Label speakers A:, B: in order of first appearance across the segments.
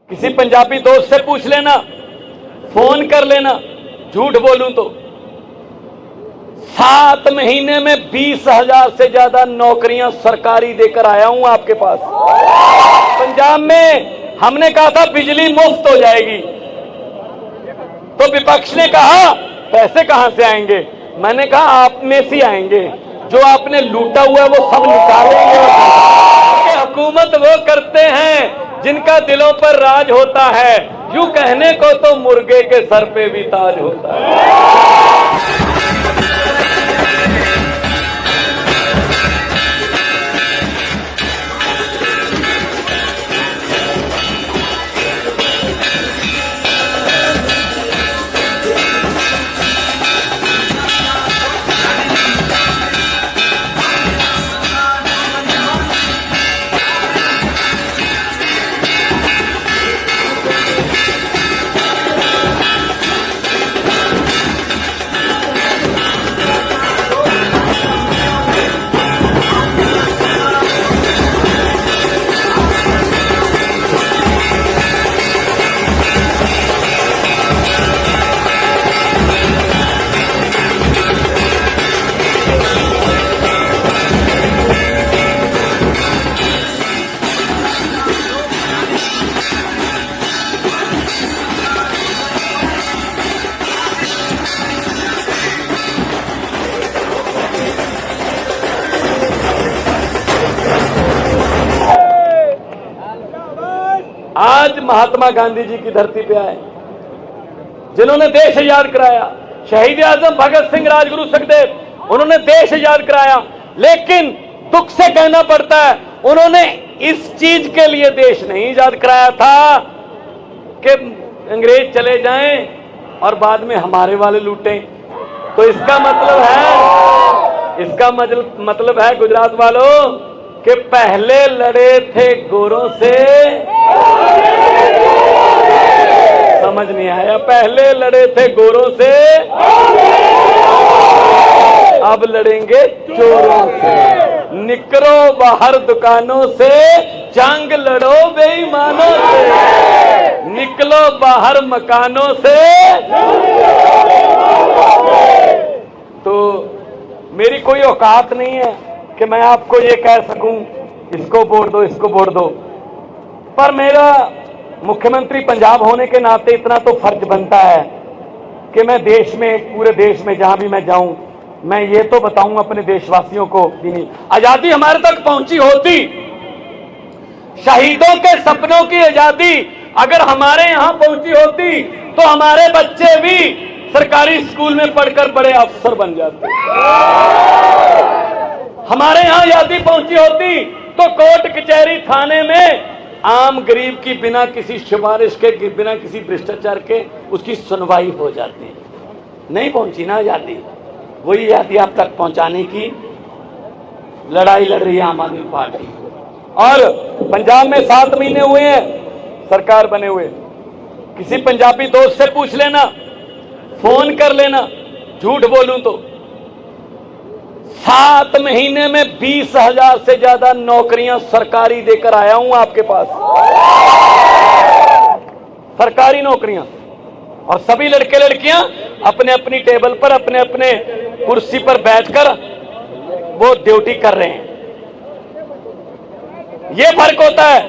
A: किसी पंजाबी दोस्त से पूछ लेना, फोन कर लेना, झूठ बोलूं तो 7 महीने में 20,000 से ज्यादा नौकरियां सरकारी देकर आया हूं आपके पास। पंजाब में हमने कहा था बिजली मुफ्त हो जाएगी, तो विपक्ष ने कहा पैसे कहां से आएंगे। मैंने कहा आप में से आएंगे, जो आपने लूटा हुआ है वो सब निकालेंगे। हुकूमत वो करते हैं जिनका दिलों पर राज होता है, यूं कहने को तो मुर्गे के सर पे भी ताज होता है। आज महात्मा गांधी जी की धरती पे आए, जिन्होंने देश आजाद कराया। शहीद आजम भगत सिंह, राजगुरु सुखदेव, उन्होंने देश आजाद कराया। लेकिन दुख से कहना पड़ता है, उन्होंने इस चीज के लिए देश नहीं आजाद कराया था कि अंग्रेज चले जाएं और बाद में हमारे वाले लूटें। तो इसका मतलब है गुजरात वालों कि पहले लड़े थे गोरों से, समझ नहीं आया, पहले लड़े थे गोरों से, अब लड़ेंगे चोरों से। निकलो बाहर दुकानों से, जंग लड़ो बेईमानों से। निकलो बाहर मकानों से। तो मेरी कोई औकात नहीं है कि मैं आपको ये कह सकूं इसको वोट दो, इसको वोट दो, पर मेरा मुख्यमंत्री पंजाब होने के नाते इतना तो फर्ज बनता है कि मैं देश में, पूरे देश में जहां भी मैं जाऊं, मैं ये तो बताऊं अपने देशवासियों को कि आजादी हमारे तक पहुंची होती, शहीदों के सपनों की आजादी अगर हमारे यहां पहुंची होती तो हमारे बच्चे भी सरकारी स्कूल में पढ़कर बड़े अफसर बन जाते। हमारे यहां आजादी पहुंची होती तो कोर्ट कचहरी थाने में आम गरीब की बिना किसी सिफारिश के, बिना किसी भ्रष्टाचार के उसकी सुनवाई हो जाती। नहीं पहुंची ना आजादी, वही आजादी आप तक पहुंचाने की लड़ाई लड़ रही है आम आदमी पार्टी। और पंजाब में 7 महीने हुए हैं सरकार बने हुए, किसी पंजाबी दोस्त से पूछ लेना, फोन कर लेना, झूठ बोलूं तो 7 महीने में 20,000 से ज्यादा नौकरियां सरकारी देकर आया हूं आपके पास, सरकारी नौकरियां। और सभी लड़के लड़कियां अपने अपनी टेबल पर, अपने अपने कुर्सी पर बैठकर वो ड्यूटी कर रहे हैं। ये फर्क होता है।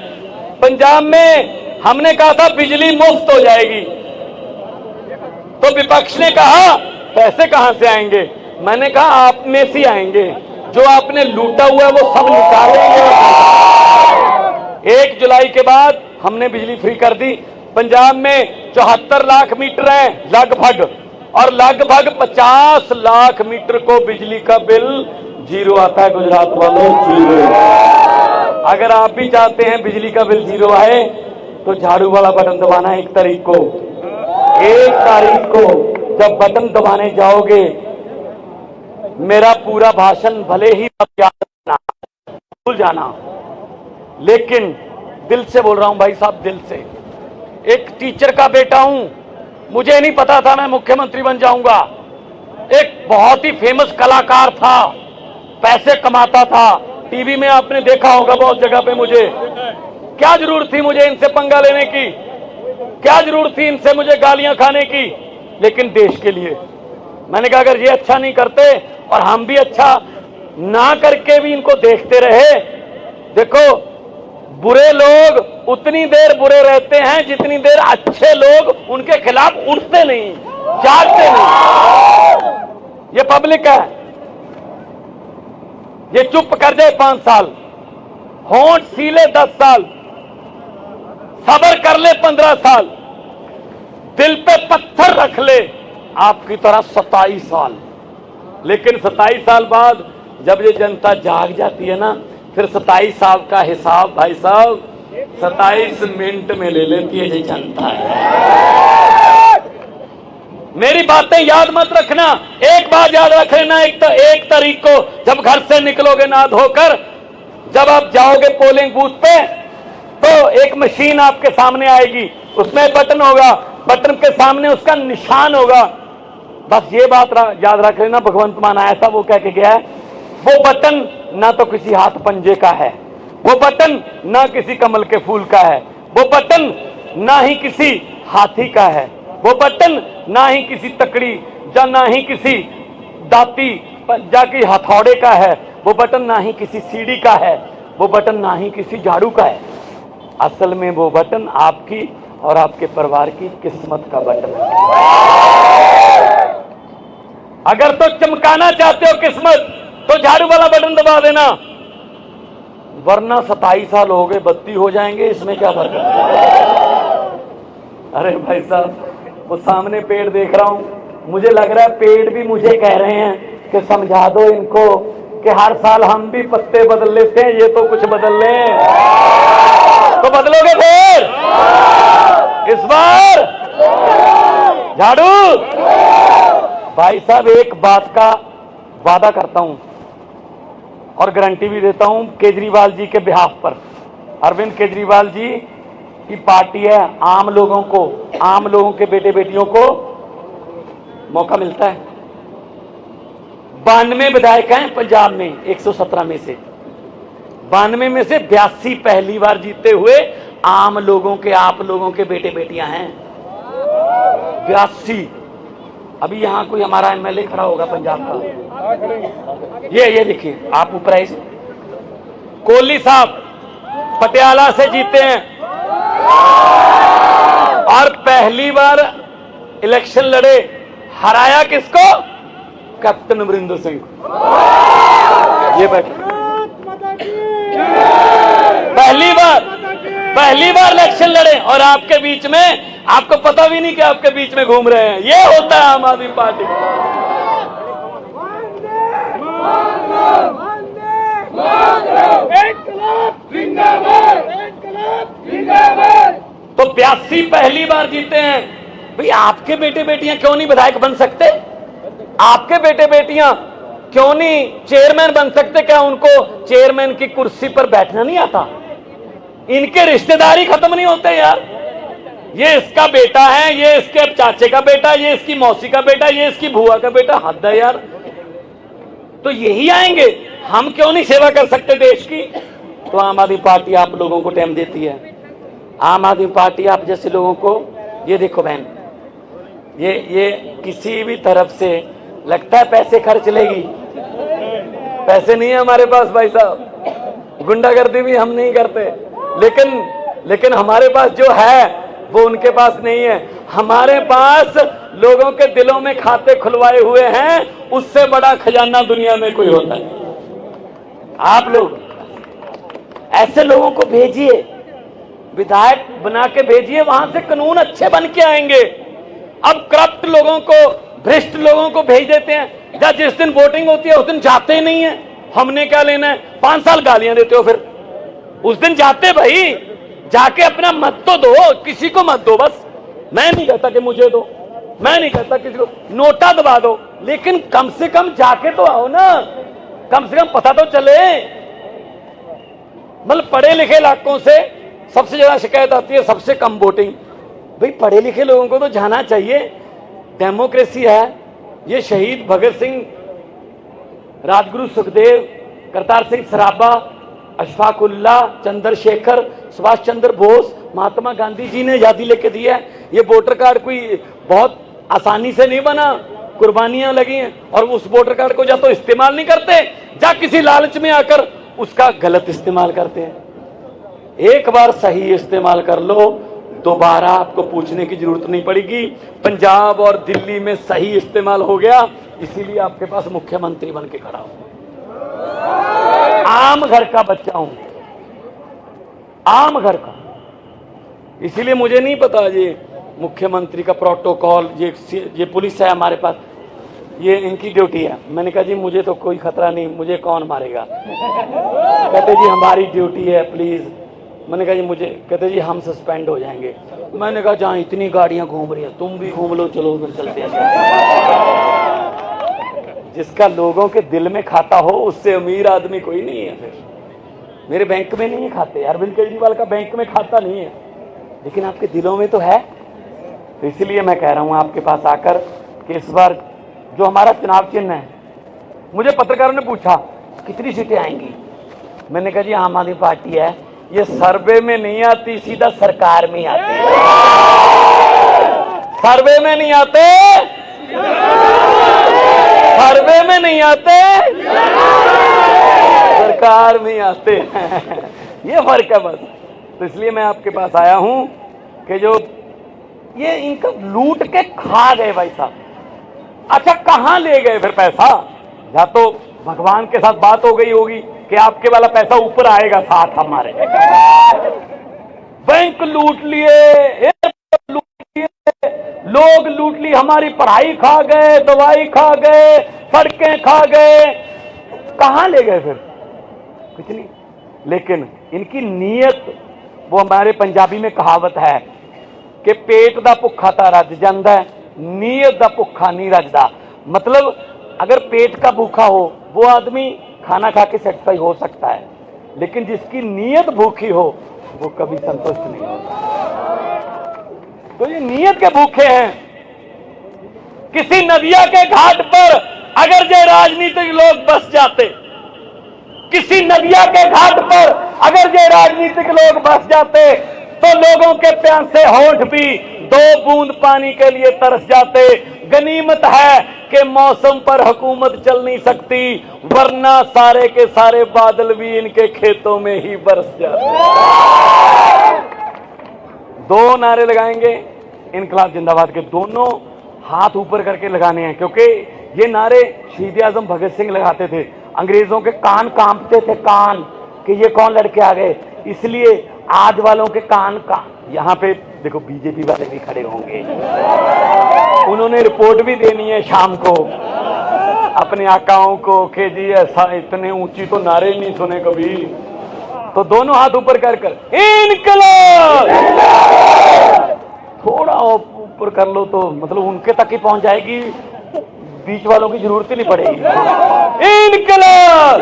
A: पंजाब में हमने कहा था बिजली मुफ्त हो जाएगी, तो विपक्ष ने कहा पैसे कहां से आएंगे। मैंने कहा आप में से आएंगे, जो आपने लूटा हुआ है वो सब निकालेंगे। 1 जुलाई के बाद हमने बिजली फ्री कर दी। पंजाब में 74 लाख मीटर है लगभग, और लगभग 50 लाख मीटर को बिजली का बिल जीरो आता है। गुजरात वालों, जीरो। अगर आप भी चाहते हैं बिजली का बिल जीरो आए तो झाड़ू वाला बटन दबाना। 1 तारीख को जब बटन दबाने जाओगे, मेरा पूरा भाषण भले ही भूल जाना, लेकिन दिल से बोल रहा हूं भाई साहब, दिल से। एक टीचर का बेटा हूं, मुझे नहीं पता था मैं मुख्यमंत्री बन जाऊंगा। एक बहुत ही फेमस कलाकार था, पैसे कमाता था, टीवी में आपने देखा होगा बहुत जगह पे। मुझे क्या जरूरत थी मुझे इनसे पंगा लेने की। क्या जरूरत थी इनसे मुझे गालियां खाने की, लेकिन देश के लिए। मैंने कहा अगर ये अच्छा नहीं करते और हम भी अच्छा ना करके भी इनको देखते रहे, देखो बुरे लोग उतनी देर बुरे रहते हैं जितनी देर अच्छे लोग उनके खिलाफ उठते नहीं, जागते नहीं। ये पब्लिक है, ये चुप कर जाए 5 साल, होंठ सीले 10 साल, सब्र कर ले 15 साल, दिल पे पत्थर रख ले आपकी तरह 27 साल। लेकिन 27 साल बाद जब ये जनता जाग जाती है ना, फिर 27 साल का हिसाब भाई साहब 27 मिनट में ले लेती है ये जनता है। मेरी बातें याद मत रखना, एक बात याद रख लेना, एक तारीख को जब घर से निकलोगे ना धोकर, जब आप जाओगे पोलिंग बूथ पे, तो एक मशीन आपके सामने आएगी, उसमें बटन होगा, बटन के सामने उसका निशान होगा। बस ये बात याद रख लेना, भगवंत मान ऐसा वो कह के गया है, वो बटन ना तो किसी हाथ पंजे का है, वो बटन ना किसी कमल के फूल का है, वो बटन ना ही किसी हाथी का है, वो बटन ना ही किसी तकड़ी या ना ही किसी दाती या कि हथौड़े का है, वो बटन ना ही किसी सीढ़ी का है, वो बटन ना ही किसी झाड़ू का है। असल में वो बटन आपकी और आपके परिवार की किस्मत का बटन है। अगर तो चमकाना चाहते हो किस्मत तो झाड़ू वाला बटन दबा देना, वरना 27 साल हो गए 32 हो जाएंगे, इसमें क्या फर्क है। अरे भाई साहब, वो सामने पेड़ देख रहा हूं, मुझे लग रहा है पेड़ भी मुझे कह रहे हैं कि समझा दो इनको कि हर साल हम भी पत्ते बदल लेते हैं, ये तो कुछ बदल लें। तो बदलोगे फिर इस बार झाड़ू? भाई साहब, एक बात का वादा करता हूं और गारंटी भी देता हूं केजरीवाल जी के बिहाफ पर। अरविंद केजरीवाल जी की पार्टी है, आम लोगों को, आम लोगों के बेटे बेटियों को मौका मिलता है। 92 विधायक हैं पंजाब में, 117 में से 92 में से 82 पहली बार जीते हुए आम लोगों के, आप लोगों के बेटे बेटियां हैं। 82। अभी यहां कोई हमारा एमएलए खड़ा होगा पंजाब का, ये देखिए आप ऊपर आइए, कोहली साहब पटियाला से जीते हैं और पहली बार इलेक्शन लड़े, हराया किसको? कैप्टन अमरिंदर सिंह। ये बैठे, पहली बार इलेक्शन लड़े और आपके बीच में, आपको पता भी नहीं कि आपके बीच में घूम रहे हैं। ये होता है आम आदमी पार्टी। तो 82 पहली बार जीते हैं। भाई आपके बेटे बेटियां क्यों नहीं विधायक बन सकते? आपके बेटे बेटियां क्यों नहीं चेयरमैन बन सकते? क्या उनको चेयरमैन की कुर्सी पर बैठना नहीं आता? इनके रिश्तेदारी खत्म नहीं होते यार। ये इसका बेटा है, ये इसके चाचे का बेटा, ये इसकी मौसी का बेटा, ये इसकी बुआ का बेटा। हद है यार। तो यही आएंगे, हम क्यों नहीं सेवा कर सकते देश की? तो आम आदमी पार्टी आप लोगों को टाइम देती है। आम आदमी पार्टी आप जैसे लोगों को, ये देखो बहन, ये किसी भी तरफ से लगता है पैसे खर्च लेगी, पैसे नहीं है हमारे पास भाई साहब। गुंडागर्दी भी हम नहीं करते, लेकिन हमारे पास जो है वो उनके पास नहीं है। हमारे पास लोगों के दिलों में खाते खुलवाए हुए हैं, उससे बड़ा खजाना दुनिया में कोई होता है। आप लोग ऐसे लोगों को भेजिए, विधायक बना के भेजिए, वहां से कानून अच्छे बन के आएंगे। अब करप्ट लोगों को, भ्रष्ट लोगों को भेज देते हैं, जब जिस दिन वोटिंग होती है उस दिन जाते ही नहीं है। हमने क्या लेना है? 5 साल गालियां देते हो, फिर उस दिन जाते भाई, जाके अपना मत तो दो, किसी को मत दो। बस मैं नहीं कहता कि मुझे दो, मैं नहीं कहता किसी को, नोटा दबा दो, लेकिन कम से कम जाके तो आओ ना, कम से कम पता तो चले। मतलब पढ़े लिखे इलाकों से सबसे ज्यादा शिकायत आती है, सबसे कम वोटिंग। भाई पढ़े लिखे लोगों को तो जाना चाहिए, डेमोक्रेसी है। ये शहीद भगत सिंह, राजगुरु सुखदेव, करतार सिंह सराभा, अशफाक उल्लाह, चंद्रशेखर, सुभाष चंद्र बोस, महात्मा गांधी जी ने आजादी लेके दिया है। ये वोटर कार्ड कोई बहुत आसानी से नहीं बना, कुर्बानियां लगी हैं। और उस वोटर कार्ड को या तो इस्तेमाल नहीं करते, या किसी लालच में आकर उसका गलत इस्तेमाल करते हैं। एक बार सही इस्तेमाल कर लो, दोबारा आपको पूछने की जरूरत नहीं पड़ेगी। पंजाब और दिल्ली में सही इस्तेमाल हो गया, इसीलिए आपके पास मुख्यमंत्री बन के खड़ा हूं। आम घर का बच्चा हूं, आम घर का। इसीलिए मुझे नहीं पता ये मुख्यमंत्री का प्रोटोकॉल, ये पुलिस है हमारे पास, ये इनकी ड्यूटी है। मैंने कहा जी मुझे तो कोई खतरा नहीं, मुझे कौन मारेगा। कहते जी हमारी ड्यूटी है प्लीज। मैंने कहा जी मुझे, कहते जी हम सस्पेंड हो जाएंगे। मैंने कहा जहां इतनी गाड़ियां घूम रही हैं तुम भी घूम लो, चलो फिर चलते हैं। जिसका लोगों के दिल में खाता हो उससे अमीर आदमी कोई नहीं है। फिर मेरे बैंक में नहीं है खाते, अरविंद केजरीवाल का बैंक में खाता नहीं है, लेकिन आपके दिलों में तो है। तो इसलिए मैं कह रहा हूं आपके पास आकर कि इस बार जो हमारा चुनाव चिन्ह है, मुझे पत्रकारों ने पूछा कितनी सीटें आएंगी। मैंने कहा जी आम आदमी पार्टी है, ये सर्वे में नहीं आती, सीधा सरकार में आती है। सर्वे में नहीं आते, सर्वे में नहीं आते, सरकार में आते हैं। ये फर्क है बस। तो इसलिए मैं आपके पास आया हूं कि जो ये इनका लूट के खा गए भाई साहब। अच्छा कहां ले गए फिर पैसा? या तो भगवान के साथ बात हो गई होगी कि आपके वाला पैसा ऊपर आएगा साथ हमारे। बैंक लूट लिए, एयरपोर्ट लूट लिए, लोग लूट ली, हमारी पढ़ाई खा गए, दवाई खा गए, सड़कें खा गए। कहां ले गए फिर? कुछ नहीं। लेकिन इनकी नीयत, वो हमारे पंजाबी में कहावत है कि पेट दा भुखा ता रज जांदा है, नीयत दा भुखा नहीं रजदा। मतलब अगर पेट का भूखा हो वो आदमी खाना खा के सेटिस्फाई हो सकता है, लेकिन जिसकी नीयत भूखी हो वो कभी संतुष्ट नहीं होता। तो ये नीयत के भूखे हैं। किसी नदिया के घाट पर अगर जो राजनीतिक लोग बस जाते, किसी नदिया के घाट पर अगर जो राजनीतिक लोग बस जाते, तो लोगों के प्यासे होंठ भी 2 बूंद पानी के लिए तरस जाते। गनीमत है कि मौसम पर हुकूमत चल नहीं सकती, वरना सारे के सारे बादल भी इनके खेतों में ही बरस जाते। 2 नारे लगाएंगे इनकलाब जिंदाबाद के, दोनों हाथ ऊपर करके लगाने हैं, क्योंकि ये नारे शहीद आजम भगत सिंह लगाते थे। अंग्रेजों के कान कांपते थे, कान कि ये कौन लड़के आ गए। इसलिए आज वालों के कान का, यहाँ पे देखो बीजेपी वाले भी खड़े होंगे, उन्होंने रिपोर्ट भी देनी है शाम को अपने आकाओं को कि जी ऐसा इतने ऊंची तो नारे नहीं सुने कभी। तो दोनों हाथ ऊपर कर कर इनकलाब, थोड़ा ऊपर कर लो तो मतलब उनके तक ही पहुंच जाएगी, बीच वालों की जरूरत ही नहीं पड़ेगी। इनकलाब,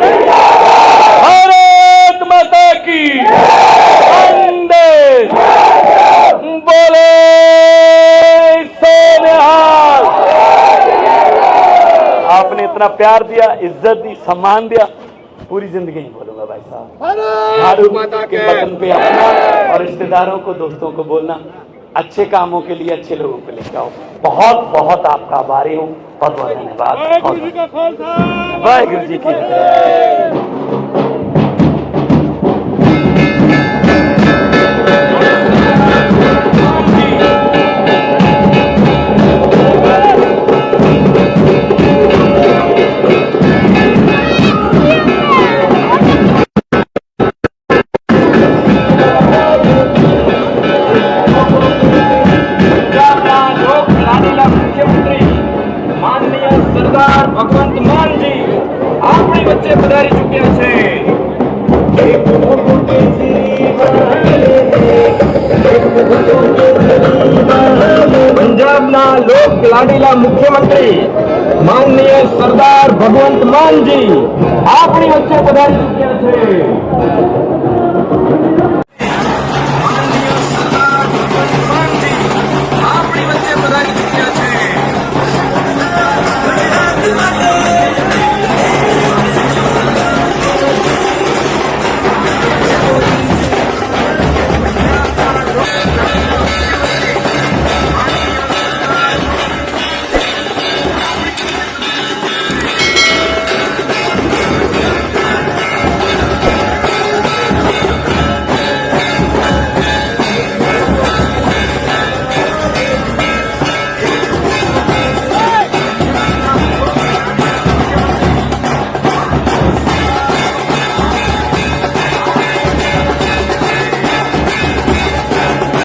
A: भारत माता की, वंदे बोले सोनिहाल। आपने इतना प्यार दिया, इज्जत दी, सम्मान दिया, पूरी जिंदगी नहीं बोलूंगा भाई साहब। भारत माता के वतन पे अपना और रिश्तेदारों को, दोस्तों को बोलना, अच्छे कामों के लिए अच्छे लोगों को लेकर आओ। बहुत बहुत आपका आभारी हूँ, बहुत बहुत धन्यवाद। वाहिगुरु जी की जय।
B: ભગવંત માનજી આપણી વચ્ચે પધારી ચૂક્યા છે। પંજાબના લોક લાડીલા મુખ્યમંત્રી માનનીય સરદાર ભગવંત માનજી આપણી વચ્ચે પધારી ચૂક્યા છે।